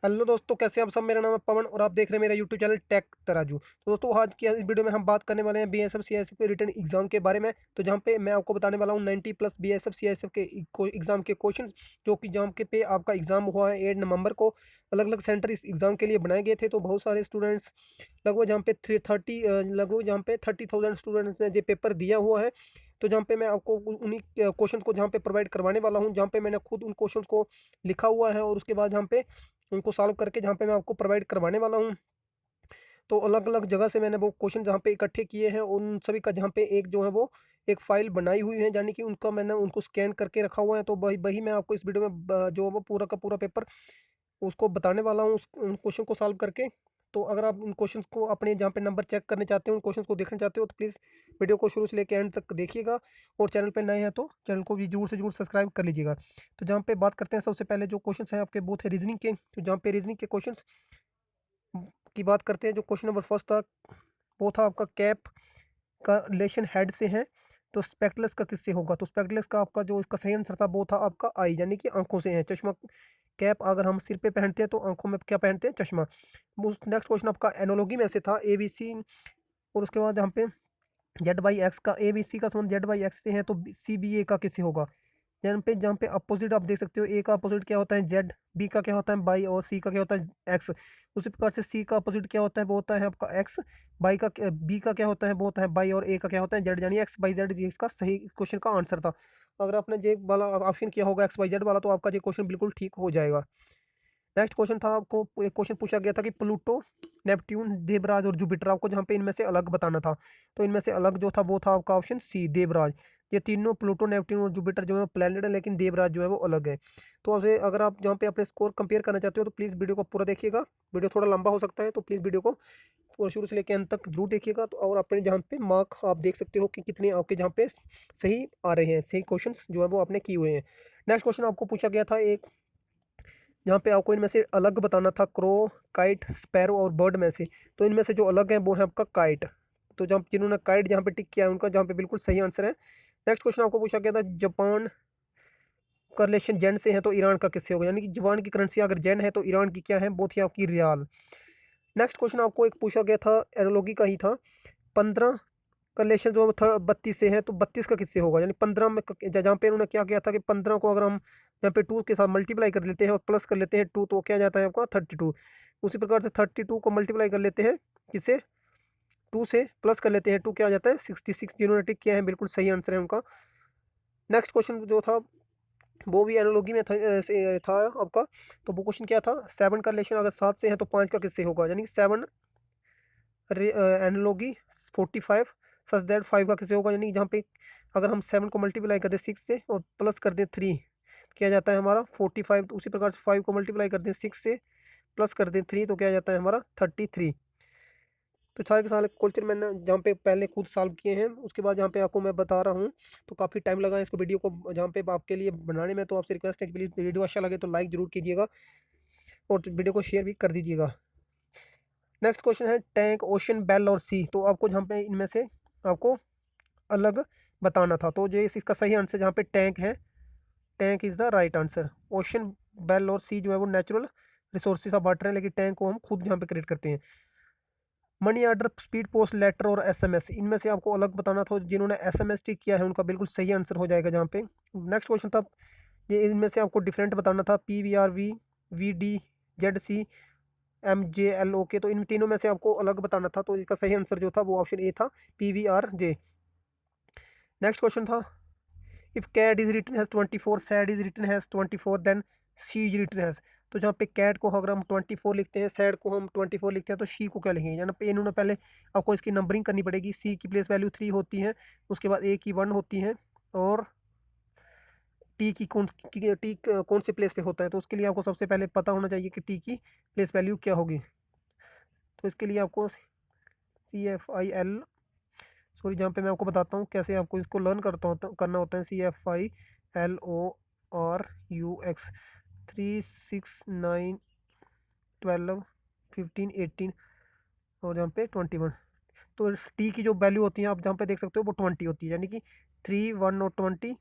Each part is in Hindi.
हेलो दोस्तों, कैसे हैं आप सब। मेरा नाम है पवन और आप देख रहे हैं मेरा यूट्यूब चैनल टेक तराजू। तो दोस्तों, आज की इस वीडियो में हम बात करने वाले हैं बीएसएफ सीआईएसएफ के रिटन एग्जाम के बारे में। तो जहां पे मैं आपको बताने वाला हूं 90 प्लस बीएसएफ सीआईएसएफ के एग्जाम के क्वेश्चन, जो कि जहां के पे आपका एग्जाम हुआ है 8 नवंबर को। अलग अलग सेंटर इस एग्जाम के लिए बनाए गए थे। तो बहुत सारे स्टूडेंट्स, लगभग जहाँ पे 330 लगभग जहाँ पे 30,000 स्टूडेंट्स ने ये पेपर दिया हुआ है। तो जहाँ पे मैं आपको उन्हीं क्वेश्चन को जहाँ पे प्रोवाइड करवाने वाला हूँ, जहाँ पे मैंने खुद उन क्वेश्चंस को लिखा हुआ है और उसके बाद जहाँ पे उनको सॉल्व करके जहाँ पे मैं आपको प्रोवाइड करवाने वाला हूँ। तो अलग अलग जगह से मैंने वो क्वेश्चन जहाँ पे इकट्ठे किए हैं, उन सभी का जहाँ पे एक जो है वो एक फाइल बनाई हुई है, यानी कि उनका मैंने उनको स्कैन करके रखा हुआ है। तो वही वही मैं आपको इस वीडियो में जो है वो पूरा का पूरा पेपर उसको बताने वाला हूँ, उन क्वेश्चन को सॉल्व करके। तो अगर आप उन क्वेश्चंस को अपने जहाँ पे नंबर चेक करने चाहते हो, उन क्वेश्चंस को देखना चाहते हो, तो प्लीज़ वीडियो को शुरू से लेकर एंड तक देखिएगा। और चैनल पे नए हैं तो चैनल को भी जरूर से जरूर सब्सक्राइब कर लीजिएगा। तो जहाँ पे बात करते हैं, सबसे पहले जो क्वेश्चन हैं आपके वो थे रीजनिंग के। तो जहाँ पे रीजनिंग के क्वेश्चन की बात करते हैं, जो क्वेश्चन नंबर फर्स्ट था वो था आपका कैप का रिलेशन हेड से है, तो स्पेक्टलस का किससे होगा। तो स्पेक्टलस का आपका जो इसका सही आंसर था वो था आपका आई, यानी कि आंखों से है। चश्मा कैप अगर हम सिर पे पहनते हैं तो आंखों में क्या पहनते हैं, चश्मा। नेक्स्ट क्वेश्चन आपका एनोलॉजी में से था ए बी सी, और उसके बाद यहाँ पे जेड बाई एक्स का ए बी सी का संबंध जेड बाई एक्स से है, तो सी बी ए का किससे होगा। जहाँ पे अपोजिट आप देख सकते हो, ए का अपोजिट क्या होता है जेड, बी का क्या होता है बाई, और सी का क्या होता है एक्स। उसी प्रकार से सी का अपोजिट क्या होता है, वो होता है आपका एक्स। बाई का बी का क्या होता है, वो होता है बाई, और ए का क्या होता है जेड, यानी एक्स बाई जेड। ये इसका सही क्वेश्चन का आंसर था। अगर आपने जे वाला ऑप्शन किया होगा एक्स वाई जेड वाला, तो आपका ये क्वेश्चन बिल्कुल ठीक हो जाएगा। नेक्स्ट क्वेश्चन था, आपको एक क्वेश्चन पूछा गया था कि प्लूटो, नेपट्यून, देवराज और जुपिटर, आपको जहाँ पे इनमें से अलग बताना था। तो इनमें से अलग जो था वो था आपका ऑप्शन सी, देवराज। ये तीनों प्लूटो, नेपट्यून और जुपिटर जो है प्लेनेट है, लेकिन देवराज जो है वो अलग है। तो आपसे अगर आप जहाँ पे अपने स्कोर कंपेयर करना चाहते हो, तो प्लीज़ वीडियो को पूरा देखिएगा। वीडियो थोड़ा लंबा हो सकता है, तो प्लीज़ वीडियो को पूरा शुरू से लेकर अंत तक जरूर देखिएगा। तो और अपने जहाँ पे मार्क आप देख सकते हो कि कितने आपके जहाँ पे सही आ रहे हैं, सही क्वेश्चन जो है वो आपने किए हुए हैं। नेक्स्ट क्वेश्चन आपको पूछा गया था एक, जहाँ पे आपको इनमें से अलग बताना था क्रो, काइट, स्पैरो और बर्ड में से। तो इनमें से जो अलग है वो है आपका काइट। तो जहाँ जिन्होंने काइट जहाँ पे टिक किया है, उनका जहाँ पे बिल्कुल सही आंसर है। नेक्स्ट क्वेश्चन आपको पूछा गया था जापान का रिलेशन जेन से है, तो ईरान का किससे होगा, यानी कि जापान की करेंसी अगर जेन है तो ईरान की क्या है, वो थी आपकी रियाल। नेक्स्ट क्वेश्चन आपको एक पूछा गया था, एरोलॉजी का ही था। 15 का रिलेशन जो 32 से है, तो 32 का किससे होगा, यानी 15 में जहाँ पे इन्होंने क्या किया था कि 15 को अगर हम यहाँ पे 2 के साथ मल्टीप्लाई कर लेते हैं और प्लस कर लेते हैं 2, तो क्या जाता है आपका 32। उसी प्रकार से 32 को मल्टीप्लाई कर लेते हैं किससे, 2 से, प्लस कर लेते हैं 2, क्या आ जाता है 66। जिन्होंने टिक किया है बिल्कुल सही आंसर है उनका। नेक्स्ट क्वेश्चन जो था वो भी एनालॉजी में था, था आपका। तो वो क्वेश्चन क्या था, 7 का रिलेशन अगर 7 से है तो 5 का किससे होगा, यानी कि 7 एनालॉगी 45 सच दैट 5 का किसे होगा, यानी कि जहाँ पे अगर हम 7 को मल्टीप्लाई कर दें 6 से और प्लस कर दें 3, क्या जाता है हमारा 45। तो उसी प्रकार से 5 को मल्टीप्लाई कर दें 6 से, प्लस कर दें 3, तो क्या जाता है हमारा 33। तो सारे के सारे क्वेश्चन मैंने जहाँ पे पहले खुद सॉल्व किए हैं, उसके बाद जहाँ पे आपको मैं बता रहा हूँ। तो काफ़ी टाइम लगा है इसको वीडियो को जहाँ पे आपके लिए बनाने में। तो आपसे रिक्वेस्ट है कि प्लीज़ वीडियो अच्छा लगे तो लाइक ज़रूर कीजिएगा और वीडियो को शेयर भी कर दीजिएगा। नेक्स्ट क्वेश्चन है टैंक, ओशन, बेल और सी। तो आपको जहाँ पे इनमें से आपको अलग बताना था। तो ये इसका सही आंसर जहाँ पे टैंक है, tank is the right answer. Ocean, bell और सी जो है वो नेचुरल रिसोर्सेज ऑफ वाटर है, लेकिन टैंक को हम खुद यहाँ पे क्रिएट करते हैं। Money order, speed post, letter और एसएमएस, इनमें से आपको अलग बताना था। जिन्होंने एसएमएस टिक किया है उनका बिल्कुल सही आंसर हो जाएगा जहाँ पे। नेक्स्ट क्वेश्चन था, ये इनमें से आपको डिफरेंट बताना था, P V R V, V D, Z C, M J L O K. तो इन तीनों में से आपको अलग बताना था। तो इसका सही आंसर जो था वो ऑप्शन ए था, P V R J. Next question था, if cat is written as 24, sad is written as 24, then she is written as. तो जहाँ पे कैट को अगर हम 24 लिखते हैं, सैड को हम 24 लिखते हैं, तो शी को क्या लिखेंगे, यानी पे इन्होंने पहले आपको इसकी नंबरिंग करनी पड़ेगी। सी की प्लेस वैल्यू 3 होती है, उसके बाद ए की 1 होती है, और टी की कौन से प्लेस पे होता है। तो उसके लिए आपको सबसे पहले पता होना चाहिए कि टी की प्लेस वैल्यू क्या होगी। तो इसके लिए आपको CFIL, सॉरी, जहाँ पे मैं आपको बताता हूँ कैसे आपको इसको लर्न करना होता है। CFILORUX 3 6 9 12 15 18, और जहाँ पे 21। तो टी की जो वैल्यू होती है आप जहाँ पे देख सकते हो वो 20 होती है, यानी कि 3 1 और 20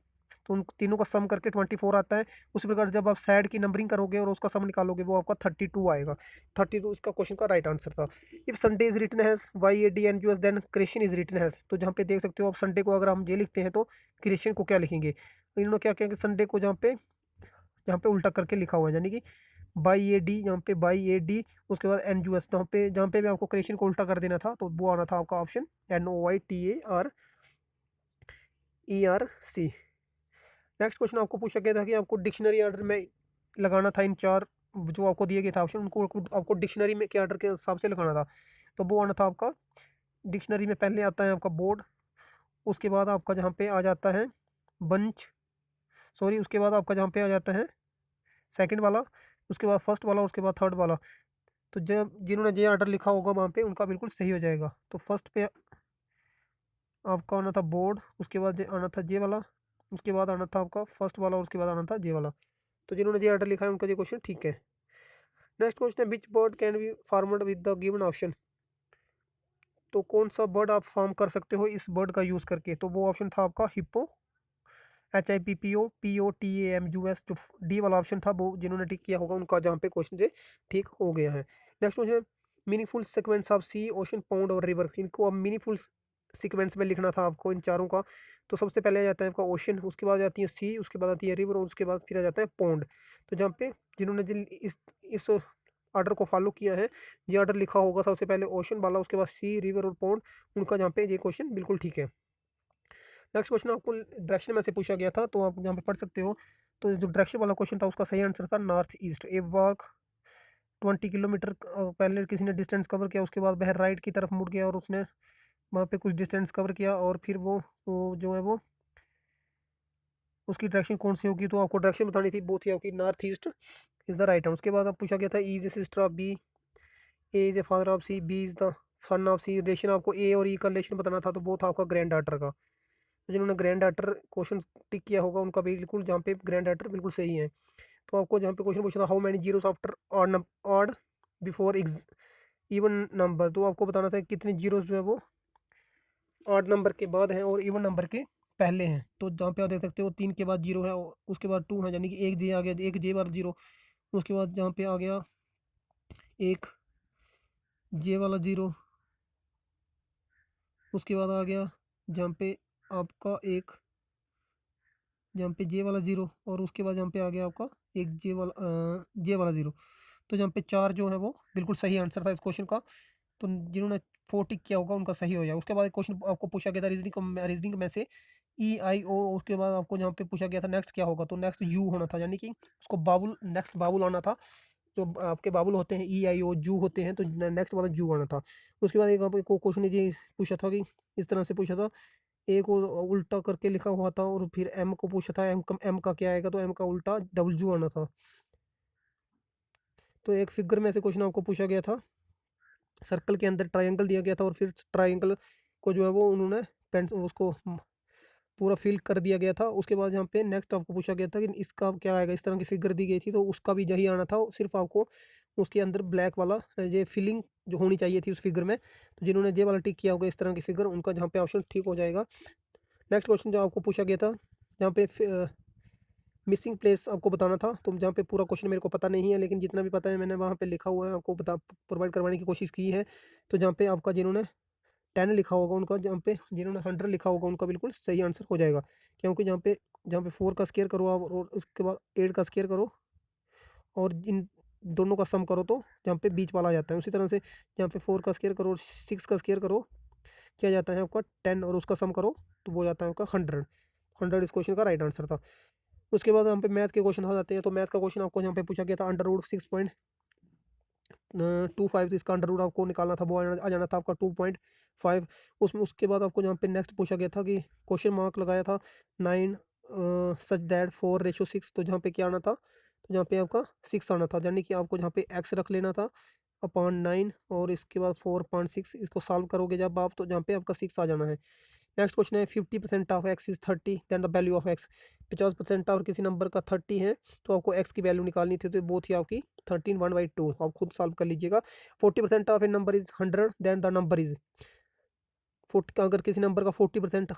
तो उन तीनों का सम करके 24 आता है। उसी प्रकार जब आप सैड की नंबरिंग करोगे और उसका सम निकालोगे वो आपका 32 आएगा। 32 इसका क्वेश्चन का राइट आंसर था। If Sunday is written as YADNUS then Christian is written as, तो जहाँ पे देख सकते हो आप संडे को अगर हम ये लिखते हैं तो क्रिश्चियन को क्या लिखेंगे। इन्होंने क्या किया कि संडे को जहाँ पे उल्टा करके लिखा हुआ है, यानी कि YAD, यहाँ पे YAD, उसके बाद NUS, जहाँ पे भी आपको क्रिश्चियन को उल्टा कर देना था तो वो आना था आपका ऑप्शन NOYTARERC। नेक्स्ट क्वेश्चन आपको पूछा गया था कि आपको डिक्शनरी ऑर्डर में लगाना था इन चार जो आपको दिए गए था ऑप्शन, उनको आपको डिक्शनरी में के ऑर्डर के हिसाब से लगाना था। तो वो आना था आपका डिक्शनरी में पहले आता है आपका बोर्ड, उसके बाद आपका जहाँ पे आ जाता है बंच, सॉरी उसके बाद आपका जहाँ पे आ जाता है सेकंड वाला, उसके बाद फर्स्ट वाला, उसके बाद थर्ड वाला। तो जब जिन्होंने ये ऑर्डर लिखा होगा वहाँ पे उनका बिल्कुल सही हो जाएगा। तो फर्स्ट पे आपका आना था बोर्ड, उसके बाद आना था जे वाला, उसके बाद आना था आपका फर्स्ट वाला, और उसके बाद आना था जे वाला। तो जिन्होंने ये ऑर्डर लिखा है उनका ये क्वेश्चन ठीक है। नेक्स्ट क्वेश्चन है which bird can be formed with the given option, तो कौन सा बर्ड आप फार्म कर सकते हो इस बर्ड का यूज़ करके। तो वो ऑप्शन था आपका हिप्पो, HIPPO POTAMUS। जो डी वाला ऑप्शन था वो जिन्होंने टिक किया होगा उनका जहाँ पे क्वेश्चन से ठीक हो गया है। Next question, meaningful sequence of sea, ocean, pound और रिवर, इनको अब मीनिंगफुल सीक्वेंस में लिखना था आपको इन चारों का। तो सबसे पहले आ जाता है आपका ओशन, उसके बाद आती है सी, उसके बाद आती है रिवर, और उसके बाद फिर आ जाता है पौंड। तो जहाँ पे जिन्होंने इस ऑर्डर को फॉलो किया है, ये ऑर्डर लिखा होगा सबसे पहले ओशन वाला, उसके बाद सी, रिवर और पौंड, उनका जहाँ पे ये क्वेश्चन बिल्कुल ठीक है। नेक्स्ट क्वेश्चन आपको डायरेक्शन में से पूछा गया था, तो आप यहाँ पे पढ़ सकते हो। तो जो डायरेक्शन वाला क्वेश्चन था उसका सही आंसर था north east. A walk 20 kilometre पहले किसी ने डिस्टेंस कवर किया, उसके बाद वह राइट की तरफ मुड़ गया और उसने वहाँ पे कुछ डिस्टेंस कवर किया, और फिर वो जो है वो उसकी डायरेक्शन कौन सी होगी। तो आपको डायरेक्शन बतानी थी, वो थी आपकी north east is the right answer. उसके बाद आप पूछा गया था E is a sister of B, A is a father of C, B is the son of C. Relation आपको ए और ई का रिलेशन बताना था, तो वो था आपका ग्रैंड डॉटर का। तो जिन्होंने ग्रैंड डॉटर क्वेश्चन टिक किया होगा उनका बिल्कुल जहाँ पे ग्रैंड डॉटर बिल्कुल सही है। तो आपको जहाँ पे क्वेश्चन पूछा था how many zeros after odd before even number, तो आपको बताना था कितने जीरोस जो है वो ऑड नंबर के बाद हैं और इवन नंबर के पहले हैं। तो जहाँ पे आप देख सकते हो 3 के बाद 0 है, और उसके बाद 2 है, यानी कि एक जे आ गया, एक जे बार 0, उसके बाद जहाँ पे आ गया एक जे वाला 0, उसके बाद आ गया जहाँ पे आपका एक जहाँ पे जे वाला 0, और उसके बाद जहाँ पे आ गया आपका एक जे वाला 0। तो जहाँ पे 4 जो है वो बिल्कुल सही आंसर था इस क्वेश्चन का। तो जिन्होंने 4 टिक किया होगा उनका सही हो जाएगा। उसके बाद एक क्वेश्चन आपको पूछा गया था रीजनिंग में से EIO, उसके बाद आपको जहाँ पे पूछा गया था नेक्स्ट क्या होगा, तो नेक्स्ट यू होना था, यानी कि उसको बाबुल नेक्स्ट बाबुल आना था। जो आपके बाबुल होते हैं EIO जू होते हैं, तो नेक्स्ट वाला जू आना था। उसके बाद एक आपको क्वेश्चन ये पूछा था कि इस तरह से पूछा था, ए को उल्टा करके लिखा हुआ था और फिर एम को पूछा था, एम का क्या आएगा, तो एम का उल्टा डब्ल्यू आना था। तो एक फिगर में से क्वेश्चन आपको पूछा गया था, सर्कल के अंदर ट्रायंगल दिया गया था और फिर ट्रायंगल को जो है वो उन्होंने पेन उसको पूरा फिल कर दिया गया था। उसके बाद यहाँ पे नेक्स्ट आपको पूछा गया था कि इसका क्या आएगा, इस तरह की फिगर दी गई थी तो उसका भी यही आना था, सिर्फ आपको उसके अंदर ब्लैक वाला ये फिलिंग जो होनी चाहिए थी उस फिगर में। तो जिन्होंने ये वाला टिक किया होगा इस तरह की फिगर, उनका जहाँ पे ऑप्शन ठीक हो जाएगा। नेक्स्ट क्वेश्चन जो आपको पूछा गया था, जहाँ पे मिसिंग प्लेस आपको बताना था, तो जहाँ पे पूरा क्वेश्चन मेरे को पता नहीं है, लेकिन जितना भी पता है मैंने वहाँ पे लिखा हुआ है, आपको बता प्रोवाइड करवाने की कोशिश की है। तो जहाँ पे आपका जिन्होंने 10 लिखा होगा उनका, जहाँ पे जिन्होंने 100 लिखा होगा उनका बिल्कुल सही आंसर हो जाएगा। क्योंकि जहाँ पे 4 का स्केयर करो आप और उसके बाद 8 का स्केयर करो और इन दोनों का सम करो, तो जहाँ पे बीच वाला आ जाता है। उसी तरह से जहाँ पे 4 का स्केयर करो और 6 का स्केयर करो, क्या जाता है आपका 10, और उसका सम करो तो वो जाता है आपका 100। 100 इस क्वेश्चन का राइट आंसर था। उसके बाद यहाँ पे मैथ के क्वेश्चन आ जाते हैं। तो मैथ का क्वेश्चन आपको यहाँ पे पूछा गया था √6.25, इसका अंडर रूट आपको निकालना था, वो आ जाना था आपका 2.5। उसमें उसके बाद आपको जहाँ पे नेक्स्ट पूछा गया था कि क्वेश्चन मार्क लगाया था 9 सच दैट 4:6, तो जहाँ पे क्या आना था, तो जहाँ पे आपका 6 आना था, यानी कि आपको जहाँ पे x रख लेना था अपॉन 9 और इसके बाद 4.6, इसको सॉल्व करोगे जब आप, तो जहाँ पे आपका 6 आ जाना है। नेक्स्ट क्वेश्चन है 50% of x is 30 then the value of x। 50% और किसी नंबर का 30 है तो आपको x की वैल्यू निकालनी थी, तो वो थी आपकी 13 1/2, आप खुद सॉल्व कर लीजिएगा। 40% of a number is 100 then the number is 40 अगर किसी नंबर का 40%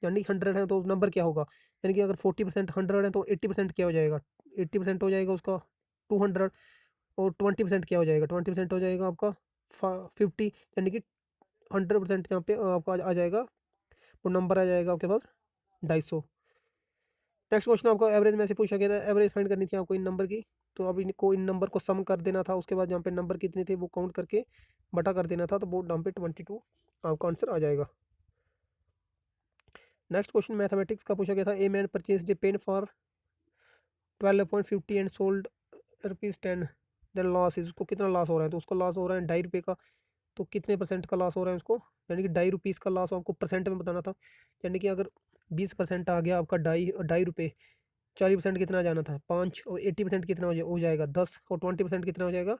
यानी 100 है तो नंबर क्या होगा, यानी कि अगर 40% 100 है तो 80% क्या हो जाएगा, 80% हो जाएगा उसका 200, और 20% क्या हो जाएगा, 20% हो जाएगा आपका 50, यानी कि 100% यहाँ पे आपका आ जाएगा, वो नंबर आ जाएगा आपके पास 250। नेक्स्ट क्वेश्चन आपको एवरेज में से पूछा गया था, एवरेज फाइंड करनी थी आपको इन नंबर की। तो अब इनको इन नंबर को सम कर देना था, उसके बाद जहाँ पे नंबर कितने थे वो काउंट करके बटा कर देना था, तो वो यहाँ पे 22 आपका आंसर आ जाएगा। नेक्स्ट क्वेश्चन मैथमेटिक्स का पूछा गया था, a man purchase a pen for 12.50 and sold ₹10, then loss is, उसको कितना लॉस हो रहा है, तो उसको लॉस हो रहा है ₹2.5 का, तो कितने परसेंट का लॉस हो रहा है उसको, यानी कि ₹2.5 का लॉस आपको परसेंट में बताना था। यानी कि अगर 20% आ गया आपका ढाई ढाई रुपये, 40% कितना जाना था 5, और 80% कितना हो जाएगा 10, और 20% कितना हो जाएगा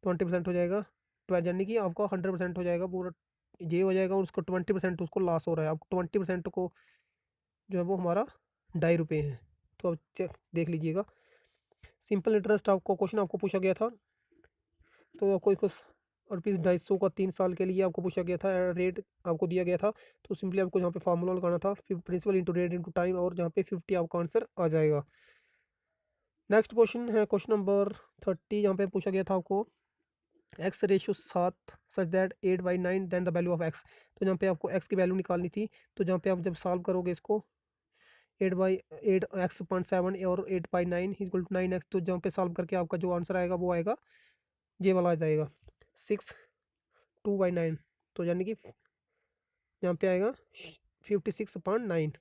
20% हो जाएगा 12, यानी कि आपका 100% हो जाएगा पूरा, ये हो जाएगा, और उसको 20% उसको लॉस हो रहा है, आपको 20% को जो है वो हमारा ₹2.5 है। तो अब चेक देख लीजिएगा, सिंपल इंटरेस्ट आपको क्वेश्चन आपको पूछा गया था, तो आपको इसको ₹250 का 3 साल के लिए आपको पूछा गया था, रेट आपको दिया गया था, तो सिंपली आपको यहाँ पे फार्मूला लगाना था, principal into rate into time, और जहाँ पे 50 आपका आंसर आ जाएगा। नेक्स्ट क्वेश्चन है क्वेश्चन नंबर 30, यहाँ पे पूछा गया था आपको x ratio 7 such that 8/9 than the value of x, तो जहाँ पे आपको एक्स की वैल्यू निकालनी थी, तो जहाँ पे आप जब सॉल्व करोगे इसको 8/8 और 8/9 इक्वल टू 9x, तो जहाँ पे सॉल्व करके आपका जो आंसर आएगा वो आएगा ये वाला आ जाएगा 6/2/9, तो यानी कि यहाँ पे आएगा 56/9,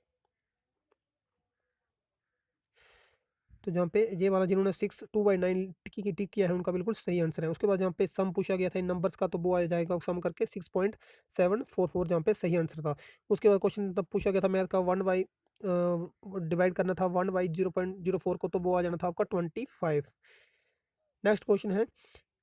तो जहाँ पे ये वाला जिन्होंने 6/2/9 टिक किया है उनका बिल्कुल सही आंसर है। उसके बाद जहाँ पे सम पूछा गया था इन नंबर्स का, तो वो आ जाएगा सम करके 6.744, जहाँ पे सही आंसर था। उसके बाद क्वेश्चन तब पूछा गया था मैथ का 1 बाई डिवाइड करना था 1/0.04 को, तो वो आ जाना था आपका 25। नेक्स्ट क्वेश्चन है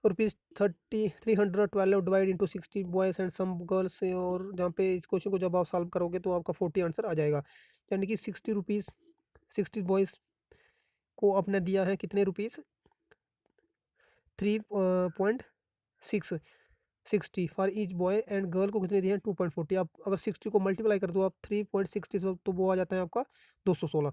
₹312 divide into 60 boys and some girls, और जहाँ पे इस क्वेश्चन को जब आप सॉल्व करोगे तो आपका 40 आंसर आ जाएगा, यानी कि ₹60, 60 बॉयज़ को आपने दिया है कितने rupees 3.6, 60 for each boy, and girl को कितने दिए हैं 2.40। आप अगर 60 को मल्टीप्लाई कर दो आप 3.60 से, तो वो आ जाता है आपका 216।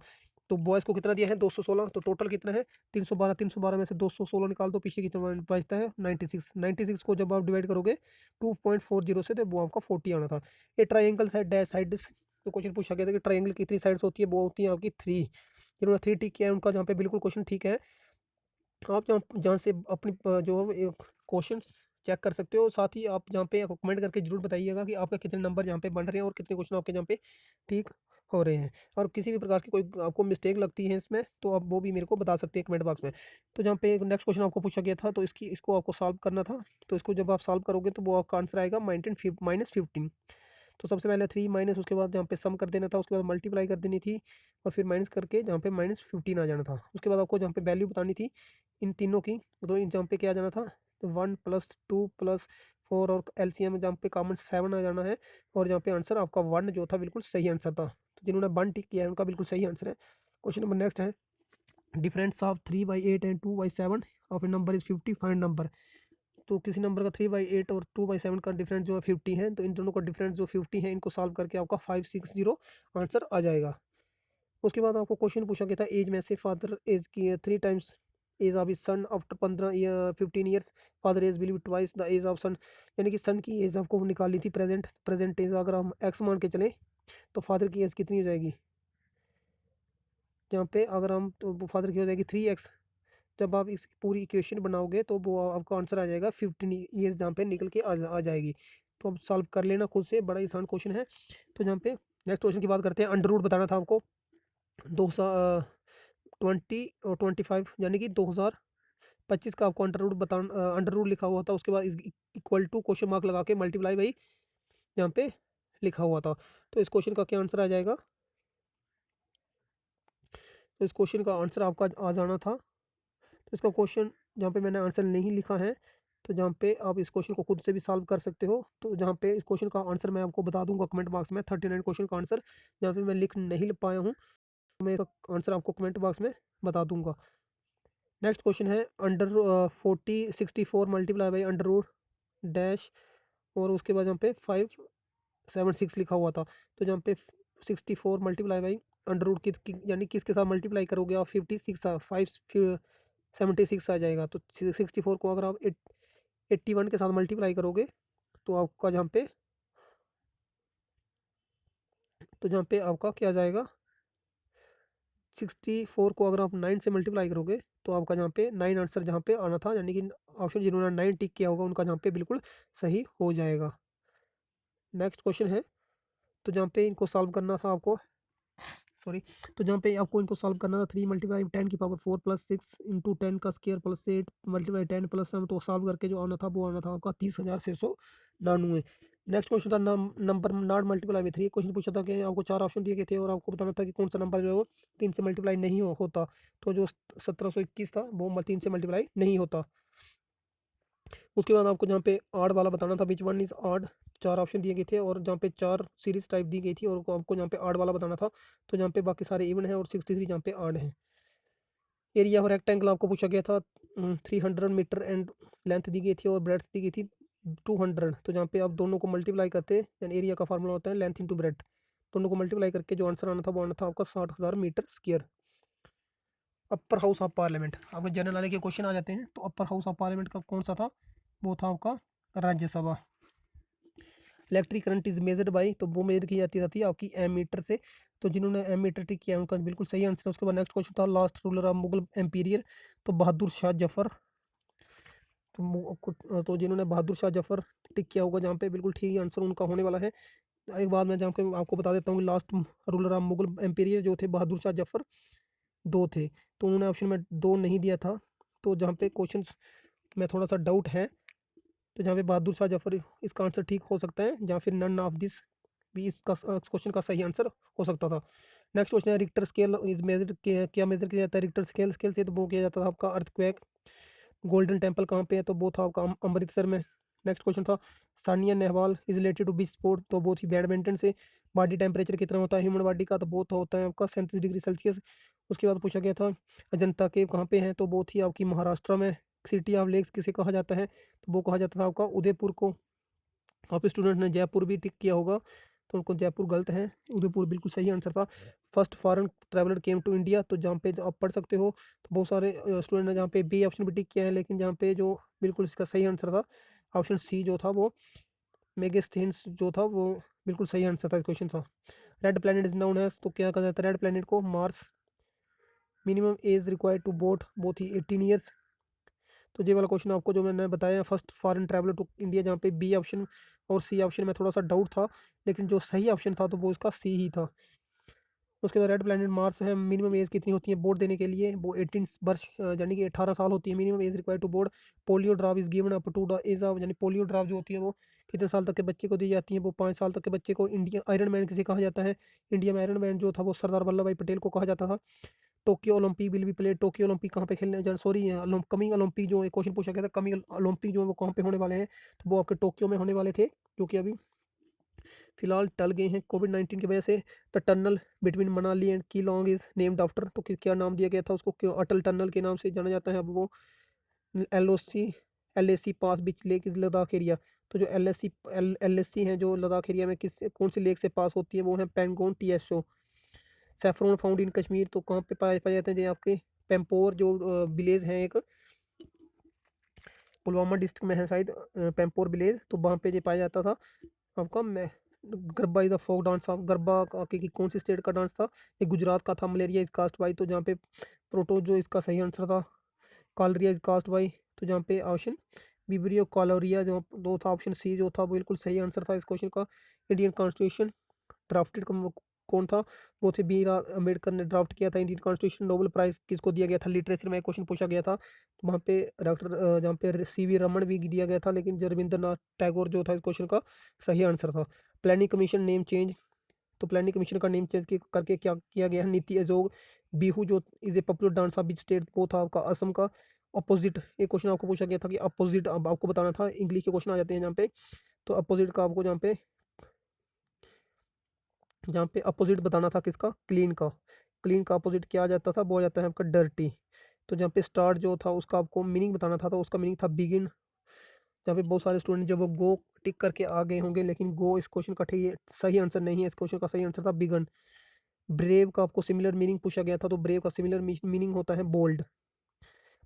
तो बॉयज़ को कितना दिया है 216, तो टोटल कितना है 312, 312 में से 216 निकाल दो, पीछे कितना बचता है 96, 96 को जब आप डिवाइड करोगे 2.40 से, तो वो आपका 40 आना था। ये ट्राइंगल्स है डैश साइड्स, तो क्वेश्चन पूछा गया था कि ट्राइंगल कितनी साइड्स होती है, वो होती है आपकी 3, जिन्होंने 3 टिक किया है उनका जहाँ पे बिल्कुल क्वेश्चन ठीक है। आप जहाँ जहाँ से अपनी जो क्वेश्चंस चेक कर सकते हो, साथ ही आप जहाँ पे कमेंट करके जरूर बताइएगा कि आपके कितने नंबर जहाँ पे बन रहे हैं और कितने क्वेश्चन आपके जहाँ पे ठीक हो रहे हैं, और किसी भी प्रकार की कोई आपको मिस्टेक लगती है इसमें, तो आप वो भी मेरे को बता सकते हैं कमेंट बॉक्स में। तो जहाँ पे नेक्स्ट क्वेश्चन आपको पूछा गया था, तो इसको आपको सॉल्व करना था, तो इसको जब आप सॉल्व करोगे तो वो आपका आंसर आएगा -15। तो सबसे पहले 3 माइनस, उसके बाद जहाँ पे सम कर देना था, उसके बाद मल्टीप्लाई कर देनी थी, और फिर माइनस करके जहाँ पे -15 आ जाना था। उसके बाद आपको जहाँ पे वैल्यू बतानी थी इन तीनों की, तो इन जहाँ पे क्या आ जाना था, तो 1 + 2 + 4, और एलसीएम में जहाँ पे कॉमन 7 आ जाना है, और जहाँ पे आंसर आपका 1 जो था बिल्कुल सही आंसर था, तो जिन्होंने 1 टिक किया है उनका बिल्कुल सही आंसर है। क्वेश्चन नंबर नेक्स्ट है, difference of 3/8 and 2/7 of a number is 50, find number. तो किसी नंबर का 3/8 और 2/7 का डिफरेंस जो है 50 है, तो इन दोनों का डिफरेंस जो 50 है इनको सॉल्व करके आपका 560 आंसर आ जाएगा। उसके बाद आपको क्वेश्चन पूछा गया था एज में से, फादर एज की है 3 times age of his son after 15 years, father age will be twice the age of son, यानी कि सन की एज आपको निकालनी थी प्रेजेंट एज, अगर हम एक्स मान के चलें तो फादर की एज कितनी हो जाएगी, जहाँ पे अगर हम तो फादर की हो जाएगी 3x, जब आप इस पूरी इक्वेशन बनाओगे तो वो आपका आंसर आ जाएगा 15 ईयर्स, जहाँ पे निकल के आ जाएगी। तो अब सॉल्व कर लेना खुद से, बड़ा आसान क्वेश्चन है। तो जहाँ पे नेक्स्ट क्वेश्चन की बात करते हैं, अंडर रूट बताना था आपको 25 यानी कि 2025 का आपको अंडर रूट अंडर रूट लिखा हुआ था, उसके बाद इक्वल टू क्वेश्चन मार्क लगा के मल्टीप्लाई बाई यहाँ पे लिखा हुआ था। तो इस क्वेश्चन का क्या आंसर आ जाएगा, तो इस क्वेश्चन का आंसर आपका आ जाना था, तो इसका क्वेश्चन जहाँ पे मैंने आंसर नहीं लिखा है, तो जहाँ पे आप इस क्वेश्चन को खुद से भी सॉल्व कर सकते हो, तो जहाँ पे इस क्वेश्चन का आंसर मैं आपको बता दूंगा कमेंट बॉक्स में, 39 क्वेश्चन का आंसर जहाँ पे मैं लिख नहीं पाया हूँ, तो मैं इसका आंसर आपको कमेंट बॉक्स में बता दूंगा। नेक्स्ट क्वेश्चन है under 64 multiply by under root dash, और उसके बाद यहाँ पे 5 76 लिखा हुआ था। तो जहाँ पे 64 मल्टीप्लाई बाई अंडर रूट यानी किसके साथ मल्टीप्लाई करोगे आप 56 76 आ जाएगा। तो 64 को अगर आप 81 के साथ मल्टीप्लाई करोगे तो आपका जहाँ पे आपका क्या आ जाएगा, 64 को अगर आप 9 से मल्टीप्लाई करोगे तो आपका जहाँ पे 9 आंसर जहाँ पे आना था, यानी कि ऑप्शन जिन्होंने 9 टिक किया होगा उनका जहाँ पे बिल्कुल सही हो जाएगा। नेक्स्ट क्वेश्चन है, तो जहाँ पे इनको सॉल्व करना था आपको, सॉरी, तो जहाँ पे आपको इनको सॉल्व करना था 3 मल्टीप्लाई 10 की पावर 4 प्लस 6 इंटू 10 का स्क्वायर प्लस 8 मल्टीप्लाई 10 प्लस 7, तो सॉल्व करके जो आना था वो आना था आपका 30,699। नेक्स्ट क्वेश्चन था number not multiply with 3। Question पूछा था कि आपको 4 ऑप्शन दिए गए थे और आपको बताना था कि कौन सा नंबर जो है वो 3 से मल्टीप्लाई नहीं होता। तो जो 1721 था वो 3 से मल्टीप्लाई नहीं होता। उसके बाद आपको जहाँ पे आड वाला बताना था, which one is odd. 4 option दिए गए थे और जहाँ पे 4 सीरीज टाइप दी गई थी और आपको जहाँ पे आड वाला बताना था। तो जहाँ पे बाकी सारे इवन है और 63 जहाँ पे आड है। एरिया ऑफ रेक्टेंगल आपको पूछा गया था, 300 मीटर एंड लेंथ दी गई थी और ब्रेड्थ दी गई थी 200। तो जहाँ पे आप दोनों को मल्टीप्लाई करते हैं, यानी एरिया का फार्मूला होता है लेंथ इंटू ब्रेड्थ, दोनों को मल्टीप्लाई करके जो आंसर आना था वो आना था आपका 60,000 metre square. Upper house of parliament, आपको जनरल नॉलेज के क्वेश्चन आ जाते हैं। तो अपर हाउस ऑफ पार्लियामेंट का कौन सा था, वो था आपका Rajya Sabha. Electric current is measured by, तो वो मेजर की जाती रहती है आपकी एम मीटर से। तो जिन्होंने एम मीटर टिक किया उनका बिल्कुल सही आंसर है। उसके बाद नेक्स्ट क्वेश्चन था लास्ट रूलर ऑफ मुगल एम्पीरियर, तो बहादुर शाह जफर। तो जिन्होंने बहादुर शाह जफर टिक किया होगा जहाँ पे बिल्कुल ठीक आंसर उनका होने वाला है। एक बात मैं जहाँ पे आपको बता देता हूँ, लास्ट रूलर ऑफ मुगल एम्पीरियर जो थे बहादुर शाह जफर, 2 थे। तो उन्होंने ऑप्शन में 2 नहीं दिया था। तो जहाँ पे क्वेश्चन में थोड़ा सा डाउट है, तो जहाँ पे बहादुर शाह जफर इसका आंसर ठीक हो सकता है, या फिर नन ऑफ दिस भी इसका क्वेश्चन का सही आंसर हो सकता था। नेक्स्ट क्वेश्चन है, रिक्टर स्केल इज मेजर, क्या मेजर किया जाता है रिक्टर स्केल स्केल से, तो वो किया जाता था आपका अर्थक्वेक। गोल्डन टेम्पल कहाँ पे है, तो वो था आपका अमृतसर में। नेक्स्ट क्वेश्चन था, Sania Nehwal is related to which sport, तो वो थी बैडमिंटन से। बॉडी टेम्परेचर कितना होता है ह्यूमन बॉडी का, तो वो होता है आपका 37 डिग्री सेल्सियस। उसके बाद पूछा गया था अजंता केव कहाँ पे है, तो वो थी आपकी महाराष्ट्र में। सिटी ऑफ लेक्स किसे कहा जाता है, तो वो कहा जाता था आपका उदयपुर को। आप स्टूडेंट ने जयपुर भी टिक किया होगा, तो उनको जयपुर गलत है, उदयपुर बिल्कुल सही आंसर था। First foreign traveller came to India, तो जहाँ पे आप पढ़ सकते हो, तो बहुत सारे स्टूडेंट ने जहाँ पे बी ऑप्शन भी टिक किया है, लेकिन जहाँ पे जो बिल्कुल इसका सही आंसर था ऑप्शन सी जो था वो मेगास्थेन्स जो था वो बिल्कुल सही आंसर था, क्वेश्चन था। Red planet is known as, तो क्या कहा जाता है रेड प्लैनेट को, Mars. Minimum age required to vote, वो थी 18 ईयर्स। तो ये वाला क्वेश्चन आपको जो मैंने बताया, first foreign traveller to India, जहाँ पे बी ऑप्शन और सी ऑप्शन में थोड़ा सा डाउट था, लेकिन जो सही ऑप्शन था तो वो इसका सी ही था। उसके बाद रेड प्लैनेट मार्स है, मिनिमम एज कितनी होती है बोर्ड देने के लिए, वो 18 वर्ष यानी कि 18 साल होती है मिनिमम एज रिक्वायर्ड टू बोर्ड। Polio drop is given up to the age of, यानी पोलियो ड्रॉप जो होती है वो कितने साल तक के बच्चे को दी जाती है, वो 5 साल तक के बच्चे को। इंडिया आयरन मैन किसे कहा जाता है, इंडिया में आयरन मैन जो था वो सरदार वल्लभ भाई पटेल को कहा जाता था। Tokyo Olympic will be played, Tokyo Olympic कहाँ पे खेलने जा, सॉरी कमिंग ओलंपिक जो एक क्वेश्चन पूछा गया था, कमिंग ओलंपिक जो है वो कहाँ पे होने वाले हैं, तो वो आपके टोक्यो में होने वाले थे, जो कि अभी फिलहाल टल गए हैं कोविड-19 की वजह से। The tunnel between Manali and Keylong is named after, तो क्या नाम दिया गया था उसको, क्यों अटल टनल के नाम से जाना जाता है अब वो। एल ओ सी पास which lake is Ladakh area, तो जो एल एस सी हैं जो लद्दाख एरिया में किस कौन सी लेक से पास होती है, वो है Pangong TSO. Saffron found in Kashmir, तो कहाँ पे पाए पाए जाते हैं, जो आपके पेम्पोर जो विलेज है एक पुलवामा डिस्ट्रिक्ट में है शायद, पेम्पोर विलेज, तो वहाँ पे ये पाया जाता था आपका। मैं Garba is the folk dance of, Garba की कौन सी स्टेट का डांस था, ये गुजरात का था। मलेरिया इज कास्ट बाई, तो जहाँ पे प्रोटो जो इसका सही आंसर था। कॉलरिया इज कास्ट बाई, तो जहाँ पे ऑप्शन विब्रियो कॉलोरिया जो दो था, ऑप्शन सी जो था वो बिल्कुल सही आंसर था इस क्वेश्चन का। इंडियन कॉन्स्टिट्यूशन ड्राफ्टेड कौन था, वो थे बी आर अम्बेडकर ने ड्राफ्ट किया था इंडियन कॉन्स्टिट्यूशन। नोबेल प्राइज किसको दिया गया था, लिटरेचर में क्वेश्चन पूछा गया था, तो वहाँ पे डॉक्टर जहाँ पे सीवी रमन भी दिया गया था, लेकिन रविंद्रनाथ टैगोर जो था इस क्वेश्चन का सही आंसर था। प्लानिंग कमीशन नेम चेंज, तो प्लानिंग कमीशन का नेम चेंज करके क्या किया गया है, नीति आयोग। बिहू जो is a popular dance of which state, वो था आपका असम का। अपोजिट, एक क्वेश्चन आपको पूछा गया था कि अपोजिट अब आपको बताना था, इंग्लिश के क्वेश्चन आ जाते हैं जहाँ पे, तो अपोजिट का आपको जहाँ पे अपोजिट बताना था किसका, क्लीन का। क्लीन का अपोजिट क्या आ जाता था, वो आ जाता है आपका डर्टी। तो जहाँ पे स्टार्ट जो था उसका आपको मीनिंग बताना था, तो उसका मीनिंग था बिगिन। जहाँ पे बहुत सारे स्टूडेंट जब वो गो टिक करके आ गए होंगे, लेकिन गो इस क्वेश्चन का सही आंसर नहीं है। इस क्वेश्चन का सही आंसर था बिगन। ब्रेव का आपको सिमिलर मीनिंग पूछा गया था, तो ब्रेव का सिमिलर मीनिंग होता है बोल्ड।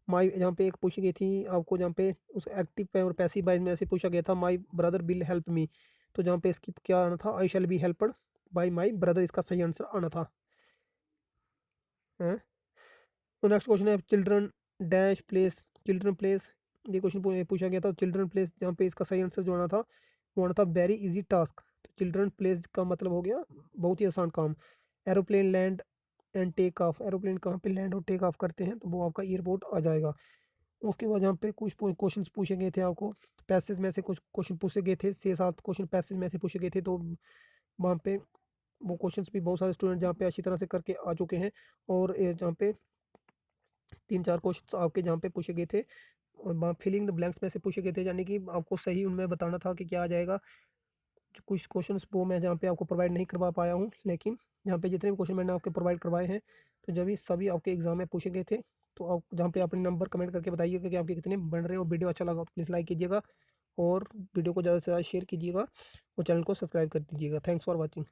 माई जहाँ पे एक पूछी गई थी आपको, जहाँ पे उस एक्टिव और पैसिव वॉइस में ऐसे पूछा गया था, my brother will help me. तो जहाँ पे इसकी क्या आना था, I shall be helped by my brother, इसका सही आंसर आना था। हैं? तो नेक्स्ट क्वेश्चन है children dash place, children place. ये क्वेश्चन पूछा गया था चिल्ड्रन प्लेस, जहाँ पे इसका सही आंसर जो आना था वो आना था वेरी इजी टास्क। तो चिल्ड्रन प्लेस का मतलब हो गया बहुत ही आसान काम। Aeroplane land and take off, aeroplane कहाँ पे लैंड और टेक ऑफ करते हैं, तो वो आपका एयरपोर्ट आ जाएगा। उसके बाद यहाँ पे कुछ क्वेश्चंस पूछे गए थे आपको, पैसेज में से कुछ क्वेश्चन पूछे गए थे, 6-7 क्वेश्चन पैसेज में से पूछे गए थे। तो वहाँ पे वो क्वेश्चंस भी बहुत सारे स्टूडेंट जहाँ पे अच्छी तरह से करके आ चुके हैं। और जहाँ पे 3-4 क्वेश्चंस आपके जहाँ पे पूछे गए थे और वहाँ फिलिंग द ब्लैंक्स में से पूछे गए थे, यानी कि आपको सही उनमें बताना था कि क्या आ जाएगा। जो कुछ क्वेश्चंस वो मैं जहाँ पे आपको प्रोवाइड नहीं करवा पाया हूँ, लेकिन यहाँ पे जितने भी क्वेश्चन मैंने आपके प्रोवाइड करवाए हैं, तो जब ये सभी आपके एग्जाम में पूछे गए थे। तो आप जहाँ पे अपने नंबर कमेंट करके बताइएगा कि आपके कितने बन रहे हो। वीडियो अच्छा लगा तो प्लीज़ लाइक कीजिएगा और वीडियो को ज़्यादा से ज़्यादा शेयर कीजिएगा और चैनल को सब्सक्राइब कर दीजिएगा। Thanks for watching.